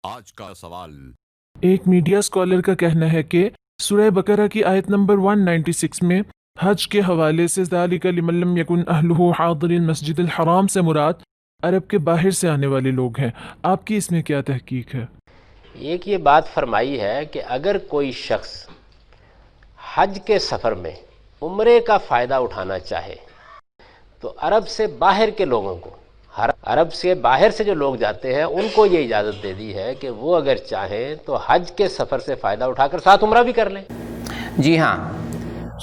آج کا سوال۔ ایک میڈیا اسکالر کا کہنا ہے کہ سورہ بقرہ کی آیت نمبر 196 میں حج کے حوالے سے ذالک لمن لم یکن اہلہ حاضر المسجد الحرام سے مراد عرب کے باہر سے آنے والے لوگ ہیں۔ آپ کی اس میں کیا تحقیق ہے؟ ایک یہ بات فرمائی ہے کہ اگر کوئی شخص حج کے سفر میں عمرے کا فائدہ اٹھانا چاہے تو عرب سے باہر کے لوگوں کو، عرب سے باہر سے جو لوگ جاتے ہیں ان کو یہ اجازت دے دی ہے کہ وہ اگر چاہیں تو حج کے سفر سے فائدہ اٹھا کر ساتھ عمرہ بھی کر لیں۔ جی ہاں،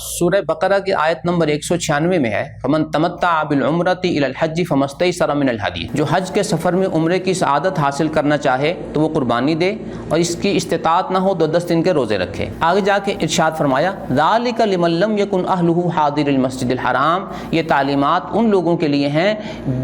سورہ بقرہ کی آیت نمبر 196 میں ہے فمن تمتع بالعمرۃ الی الحج فمستیسر من الہدی، جو حج کے سفر میں عمرے کی سعادت حاصل کرنا چاہے تو وہ قربانی دے اور اس کی استطاعت نہ ہو تو 10 دن کے روزے رکھے۔ آگے جا کے ارشاد فرمایا ذالک لمن لم یکن اہلہ حاضر المسجد الحرام، یہ تعلیمات ان لوگوں کے لیے ہیں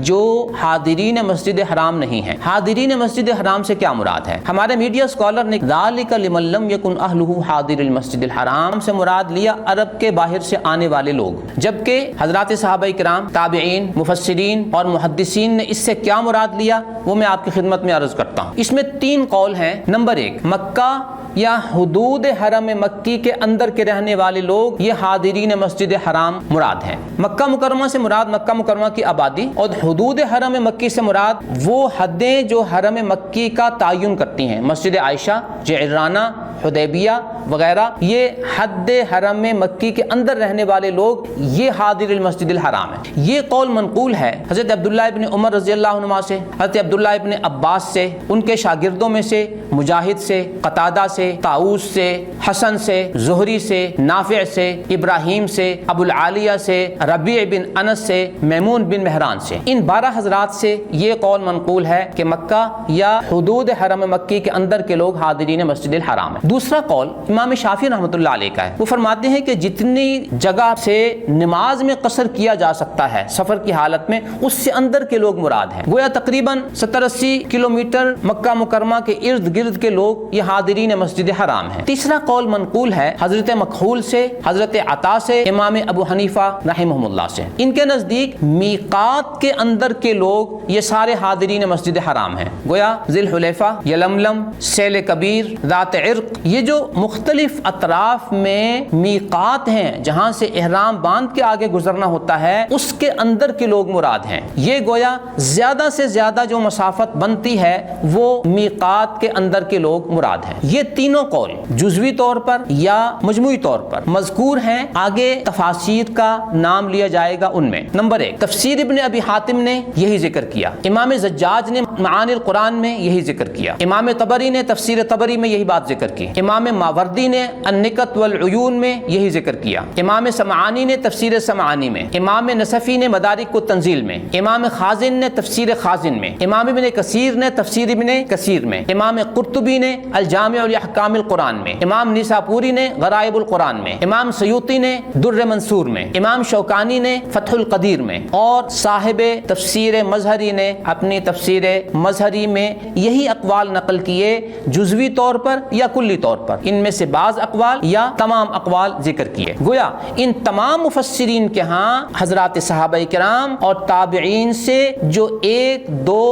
جو حاضرین مسجد حرام نہیں ہیں۔ حاضرین مسجد حرام سے کیا مراد ہے؟ ہمارے میڈیا اسکالر نے ذالک لمن لم یکن اہلہ حاضر المسجد الحرام سے مراد لیا عرب کے باہر سے آنے والے لوگ، جبکہ حضرات صحابہ کرام، تابعین، مفسرین اور محدثین نے اس سے کیا مراد لیا وہ میں آپ کی خدمت میں عرض کرتا ہوں۔ اس میں 3 قول ہیں۔ نمبر 1، مکہ یا حدود حرم مکی کے اندر کے رہنے والے لوگ، یہ حاضرین مسجد حرام مراد ہیں۔ مکہ مکرمہ سے مراد مکہ مکرمہ کی آبادی، اور حدود حرم مکی سے مراد وہ حدیں جو حرم مکی کا تعین کرتی ہیں، مسجد عائشہ، جعرانہ، حدیبیہ وغیرہ، یہ حد حرم مکی کے اندر رہنے والے لوگ یہ حاضر المسجد الحرام ہیں۔ یہ قول منقول ہے حضرت عبداللہ ابن عمر رضی اللہ عنہما سے، حضرت عبداللہ ابن عباس سے، ان کے شاگردوں میں سے مجاہد سے، قتادہ سے، طاؤس سے، حسن سے، زہری سے، نافع سے، ابراہیم سے، ابو العالیہ سے، ربیع بن انس سے، میمون بن مہران سے، ان 12 حضرات سے یہ قول منقول ہے کہ مکہ یا حدود حرم مکی کے اندر کے لوگ حاضرین مسجد الحرام ہیں۔ دوسرا قول امام شافعی رحمۃ اللہ علیہ کا ہے، وہ فرماتے ہیں کہ جتنی جگہ سے نماز میں قصر کیا جا سکتا ہے سفر کی حالت میں، اس سے اندر کے لوگ مراد ہیں۔ گویا تقریباً 70-80 کلومیٹر مکہ مکرمہ کے ارد گرد کے لوگ یہ حاضرین مسجد حرام ہیں۔ تیسرا قول منقول ہے حضرت مکحول سے، حضرت عطا سے، امام ابو حنیفہ رحمہ اللہ سے۔ ان کے نزدیک میقات کے اندر کے لوگ یہ سارے حاضرین مسجد حرام ہیں۔ گویا ذی الحلیفہ، یلملم، سیل کبیر، ذات عرق، یہ جو مختلف اطراف میں میقات ہیں جہاں سے احرام باندھ کے آگے گزرنا ہوتا ہے، اس کے اندر کے لوگ مراد ہیں۔ یہ گویا زیادہ سے زیادہ جو مسافت بنتی ہے وہ میقات کے اندر کے لوگ مراد ہیں۔ یہ تینوں قول جزوی طور پر یا مجموعی طور پر مذکور ہیں، آگے تفاسیر کا نام لیا جائے گا۔ ان میں نمبر 1، تفسیر ابن ابی حاتم نے یہی ذکر کیا، امام زجاج نے معانی القرآن میں یہی ذکر کیا، امام طبری نے تفسیر طبری میں یہی بات ذکر کی، امام ماوردی نے النکت والعیون میں یہی ذکر کیا، امام سمعانی نے تفسیر سمعانی میں، امام نصفی نے مدارک التنزیل میں، امام خازن نے تفسیر خازن میں، امام ابن کثیر نے تفسیر ابن کثیر میں، امام قرطبی نے الجامع لاحکام القرآن میں، امام نیساپوری نے غرائب القرآن میں، امام سیوطی نے در منصور میں، امام شوکانی نے فتح القدیر میں، اور صاحب تفسیر مظہری نے اپنی تفسیر مظہری میں یہی اقوال نقل کیے، جزوی طور پر یا کلی طور پر، ان میں سے بعض اقوال یا تمام اقوال ذکر کیے۔ گویا ان تمام مفسرین کے ہاں حضرات صحابہ کرام اور تابعین سے جو 1، 2،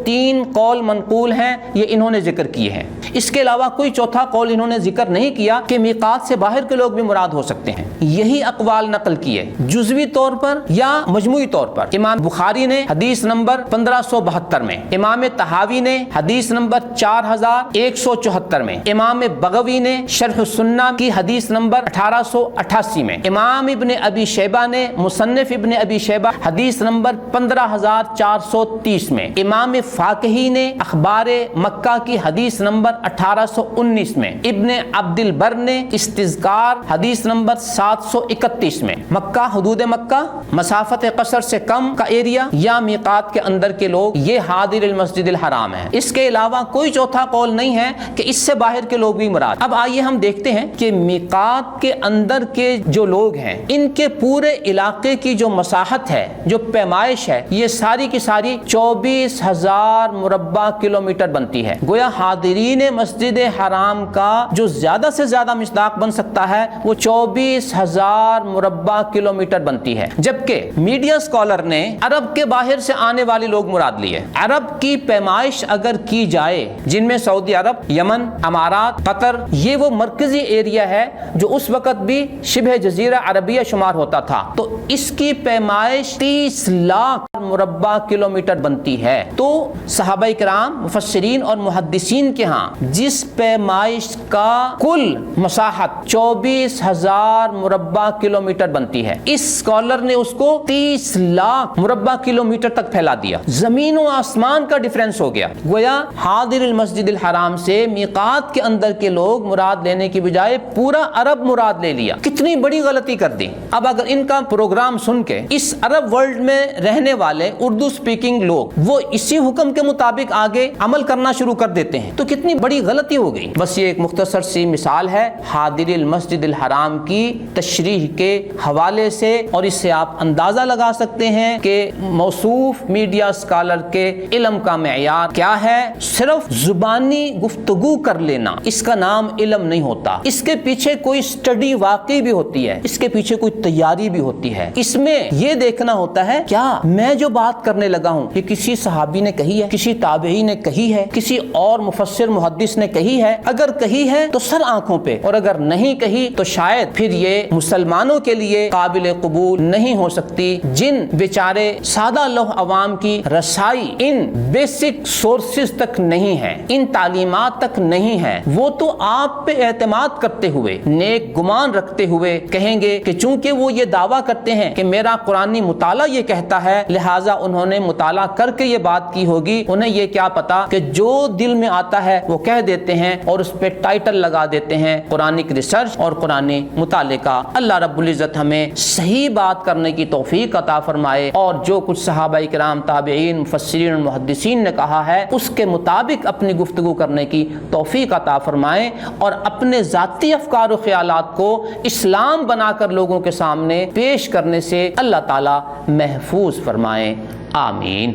3 قول منقول ہیں یہ انہوں نے ذکر کیے ہیں۔ اس کے علاوہ کوئی چوتھا قول انہوں نے ذکر نہیں کیا کہ میقات سے باہر کے لوگ بھی مراد ہو سکتے ہیں۔ یہی اقوال نقل کیے جزوی طور پر یا مجموعی طور پر۔ امام بخاری نے حدیث نمبر 1572 میں، امام طحاوی نے حدیث نمبر 4174 میں، امام بغوی نے شرح السنہ کی حدیث نمبر 1888 میں، امام ابن ابی شیبہ نے مصنف ابن ابی شیبہ حدیث نمبر 15430 میں، امام فاقہی نے اخبار مکہ کی حدیث نمبر 1819 میں، ابن عبد البر نے استذکار حدیث نمبر 731 میں۔ مکہ، حدود مکہ، مسافت قصر سے کم کا ایریا یا میقات کے اندر کے لوگ یہ حاضر المسجد الحرام ہیں۔ اس کے علاوہ کوئی چوتھا قول نہیں ہے کہ اس سے باہر کے لوگ بھی مراد۔ اب آئیے ہم دیکھتے ہیں کہ میقات کے اندر کے جو لوگ ہیں ان کے پورے علاقے کی جو مساحت ہے، جو پیمائش ہے، یہ ساری کی ساری 24,000 30,000 مربع کلومیٹر بنتی ہے۔ گویا حاضرین مسجد حرام کا جو زیادہ سے زیادہ مصداق بن سکتا ہے وہ 24,000 مربع کلومیٹر بنتی ہے، جبکہ میڈیا اسکالر نے عرب کے باہر سے آنے والے لوگ مراد لیے۔ عرب کی پیمائش اگر کی جائے جن میں سعودی عرب، یمن، امارات، قطر، یہ وہ مرکزی ایریا ہے جو اس وقت بھی شبہ جزیرہ عربیہ شمار ہوتا تھا، تو اس کی پیمائش 30 لاکھ مربع کلومیٹر بنتی ہے۔ تو صحابہ کرام، مفسرین اور محدثین کے ہاں جس پیمائش کا کل مساحت 24,000 مربع کلومیٹر بنتی ہے، اس اسکالر نے اس کو 30 لاکھ مربع کلومیٹر تک پھیلا دیا۔ زمین و آسمان کا ڈیفرنس ہو گیا۔ گویا حاضر المسجد الحرام سے میقات کے اندر کے لوگ مراد لینے کی بجائے پورا عرب مراد لے لیا۔ کتنی بڑی غلطی کر دی۔ اب اگر ان کا پروگرام سن کے اس عرب ورلڈ میں رہنے والے اردو سپیکنگ لوگ وہ اسی حکم کے مطابق آگے عمل کرنا شروع کر دیتے ہیں تو کتنی بڑی غلطی ہو گئی۔ بس یہ ایک مختصر سی مثال ہے حاضر المسجد الحرام کی تشریح کے حوالے سے، اور اس سے آپ اندازہ لگا سکتے ہیں کہ موصوف میڈیا اسکالر کے علم کا معیار کیا ہے۔ صرف زبانی گفتگو کر لینا اس کا نام علم نہیں ہوتا، اس کے پیچھے کوئی اسٹڈی واقعی بھی ہوتی ہے، اس کے پیچھے کوئی تیاری بھی ہوتی ہے۔ اس میں یہ دیکھنا ہوتا ہے کیا میں جو بات کرنے لگا ہوں یہ کسی صحابی نے کہی ہے، کسی تابعی نے کہی ہے، کسی اور مفسر محدث نے کہی ہے؟ اگر کہی ہے تو سر آنکھوں پہ، اور اگر نہیں کہی تو شاید پھر یہ مسلمانوں کے لیے قابل قبول نہیں ہو سکتی۔ جن بیچارے سادہ لوح عوام کی رسائی ان بیسک سورسز تک نہیں ہے، ان تعلیمات تک نہیں ہے، وہ تو آپ پہ اعتماد کرتے ہوئے، نیک گمان رکھتے ہوئے کہیں گے کہ چونکہ وہ یہ دعویٰ کرتے ہیں کہ میرا قرآنی مطالعہ یہ کہتا ہے لہٰذا انہوں نے مطالعہ کر کے یہ بات کی ہوگی۔ انہیں یہ کیا پتا کہ جو دل میں آتا ہے وہ کہہ دیتے ہیں اور اس پہ ٹائٹل لگا دیتے ہیں قرآنک ریسرچ اور قرآنی مطالعے کا۔ اللہ رب العزت ہمیں صحیح بات کرنے کی توفیق عطا فرمائے، اور جو کچھ صحابہ کرام، تابعین، مفسرین اور محدثین نے کہا ہے اس کے مطابق اپنی گفتگو کرنے کی توفیق عطا فرمائے، اور اپنے ذاتی افکار و خیالات کو اسلام بنا کر لوگوں کے سامنے پیش کرنے سے اللہ تعالی محفوظ فرمائے۔ آمین۔